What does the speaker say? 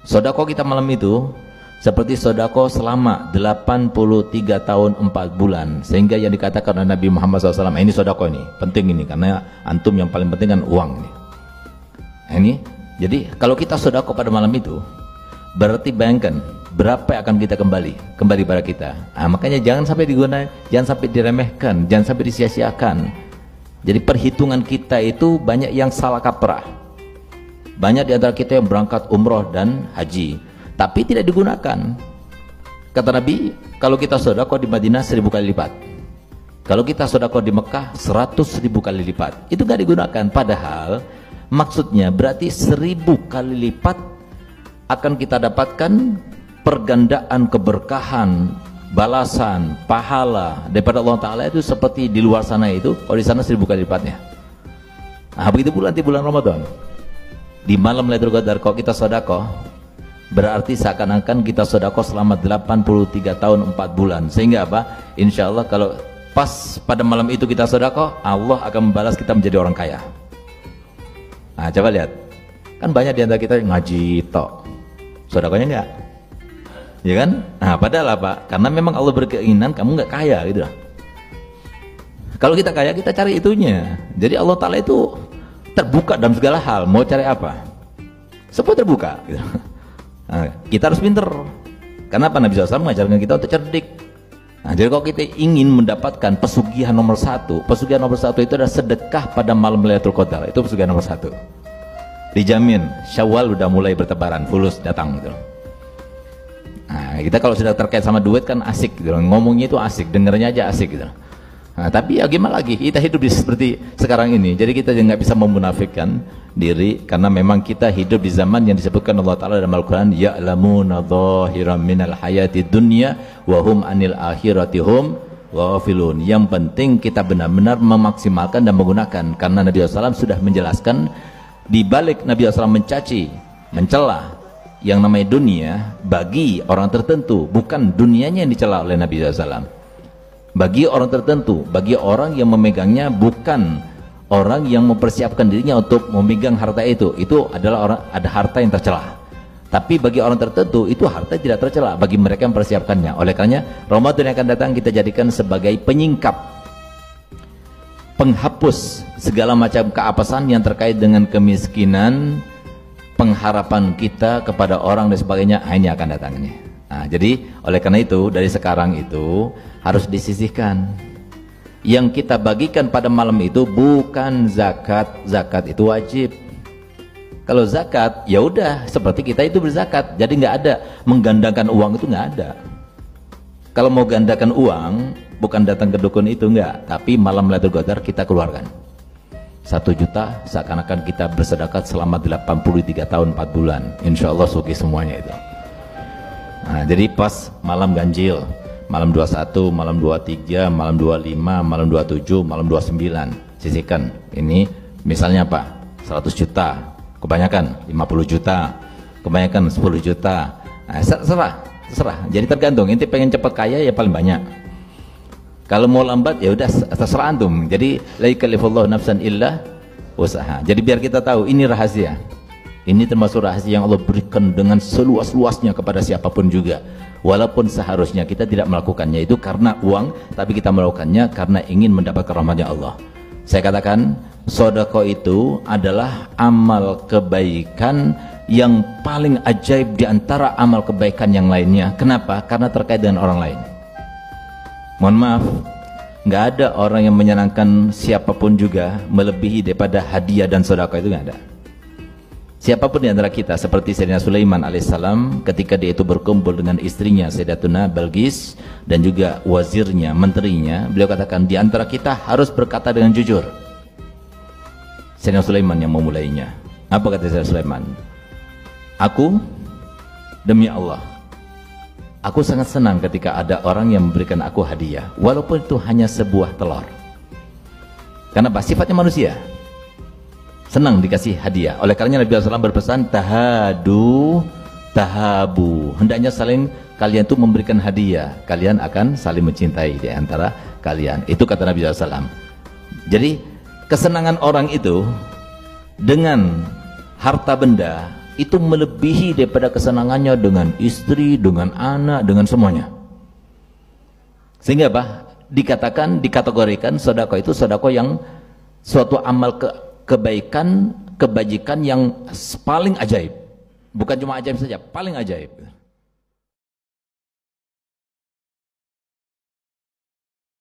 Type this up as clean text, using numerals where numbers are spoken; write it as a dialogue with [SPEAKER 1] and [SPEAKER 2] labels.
[SPEAKER 1] Sodako kita malam itu seperti sodako selama 83 tahun 4 bulan. Sehingga yang dikatakan oleh Nabi Muhammad SAW, ini sodako ini, penting ini, karena antum yang paling penting kan uang ini. Ini, jadi kalau kita sodako pada malam itu, berarti bayangkan berapa yang akan kita kembali pada kita. Makanya jangan sampai digunakan, jangan sampai diremehkan, jangan sampai disia-siakan. Jadi perhitungan kita itu banyak yang salah kaprah. Banyak di antara kita yang berangkat umroh dan haji, tapi tidak digunakan. Kata Nabi, kalau kita sedekah di Madinah 1000 kali lipat, kalau kita sedekah di Mekah 100.000 kali lipat. Itu gak digunakan. Padahal maksudnya berarti 1000 kali lipat akan kita dapatkan pergandaan keberkahan, balasan, pahala daripada Allah Ta'ala itu seperti di luar sana itu. Kalau di sana 1000 kali lipatnya. Nah begitu pula nanti bulan Ramadan, di malam Lailatul Qadar kalau kita sedekah, berarti seakan-akan kita sedekah selama 83 tahun 4 bulan. Sehingga apa? Insya Allah kalau pas pada malam itu kita sedekah, Allah akan membalas kita menjadi orang kaya. Nah coba lihat, kan banyak di antara kita yang ngaji tok, sedekahnya enggak, ya kan? Nah padahal apa? Karena memang Allah berkeinginan kamu nggak kaya gitu. Kalau kita kaya, kita cari itunya. Jadi Allah Ta'ala itu terbuka dalam segala hal. Mau cari apa? Semua terbuka gitu. Nah, kita harus pinter. Karena apa? Nabi SAW mengajarkan kita untuk cerdik. Nah, jadi kalau kita ingin mendapatkan pesugihan nomor 1, pesugihan nomor 1 itu adalah sedekah pada malam Lailatul Qadar. Itu pesugihan nomor 1. Dijamin Syawal udah mulai bertebaran, fulus datang gitu. Nah, kita kalau sudah terkait sama duit kan asik gitu. Ngomongnya itu asik, dengernya aja asik gitu. Nah, tapi ya gimana lagi, kita hidup seperti sekarang ini, jadi kita nggak bisa memunafikkan diri, karena memang kita hidup di zaman yang disebutkan Allah Ta'ala dalam Al-Quran, ya'lamuna dhahiran minal hayati dunya wa hum anil akhirati hum ghafilun. Yang penting kita benar-benar memaksimalkan dan menggunakan, karena Nabi SAW sudah menjelaskan, di balik Nabi SAW mencaci, mencela yang namanya dunia bagi orang tertentu, bukan dunianya yang dicela oleh Nabi SAW. Bagi orang tertentu, bagi orang yang memegangnya, bukan orang yang mempersiapkan dirinya untuk memegang harta itu adalah orang, ada harta yang tercela. Tapi bagi orang tertentu itu harta tidak tercela, bagi mereka yang mempersiapkannya. Oleh karenanya Ramadan yang akan datang kita jadikan sebagai penyingkap, penghapus segala macam keapesan yang terkait dengan kemiskinan, pengharapan kita kepada orang dan sebagainya. Ini akan datang ini. Nah, jadi oleh karena itu dari sekarang itu harus disisihkan. Yang kita bagikan pada malam itu bukan zakat. Zakat itu wajib. Kalau zakat ya udah seperti kita itu berzakat. Jadi nggak ada menggandakan uang, itu nggak ada. Kalau mau gandakan uang bukan datang ke dukun itu, nggak. Tapi malam Lailatul Qadar kita keluarkan 1 juta, seakan-akan kita bersedekah selama 83 tahun 4 bulan. Insya Allah sugih semuanya itu. Nah, jadi pas malam ganjil, malam 21, malam 23, malam 25, malam 27, malam 29, sisihkan. Ini misalnya apa? 100 juta, kebanyakan 50 juta, kebanyakan 10 juta. Nah, terserah. Jadi tergantung, inti pengen cepat kaya ya paling banyak. Kalau mau lambat ya udah terserah antum. Jadi la yukallifullahu nafsan illa usaha. Jadi biar kita tahu ini rahasia. Ini termasuk rahasia yang Allah berikan dengan seluas-luasnya kepada siapapun juga. Walaupun seharusnya kita tidak melakukannya itu karena uang, tapi kita melakukannya karena ingin mendapatkan rahmatnya Allah. Saya katakan, sedekah itu adalah amal kebaikan yang paling ajaib di antara amal kebaikan yang lainnya. Kenapa? Karena terkait dengan orang lain. Mohon maaf, nggak ada orang yang menyenangkan siapapun juga melebihi daripada hadiah dan sedekah, itu nggak ada. Siapapun di antara kita, seperti Sayyidina Sulaiman alaihissalam, ketika dia itu berkumpul dengan istrinya Sayyidatuna Balqis dan juga wazirnya, menterinya, beliau katakan di antara kita harus berkata dengan jujur. Sayyidina Sulaiman yang memulainya. Apa kata Sayyidina Sulaiman? Aku demi Allah, aku sangat senang ketika ada orang yang memberikan aku hadiah, walaupun itu hanya sebuah telur. Karena apa? Sifatnya manusia senang dikasih hadiah. Oleh karenanya Nabi SAW berpesan, tahadu tahabu, hendaknya saling kalian itu memberikan hadiah, kalian akan saling mencintai di antara kalian. Itu kata Nabi SAW. Jadi kesenangan orang itu dengan harta benda itu melebihi daripada kesenangannya dengan istri, dengan anak, dengan semuanya. Sehingga apa? Dikatakan, dikategorikan sedekah itu sedekah yang suatu amal kebaikan, kebajikan yang paling ajaib. Bukan cuma ajaib saja, paling ajaib.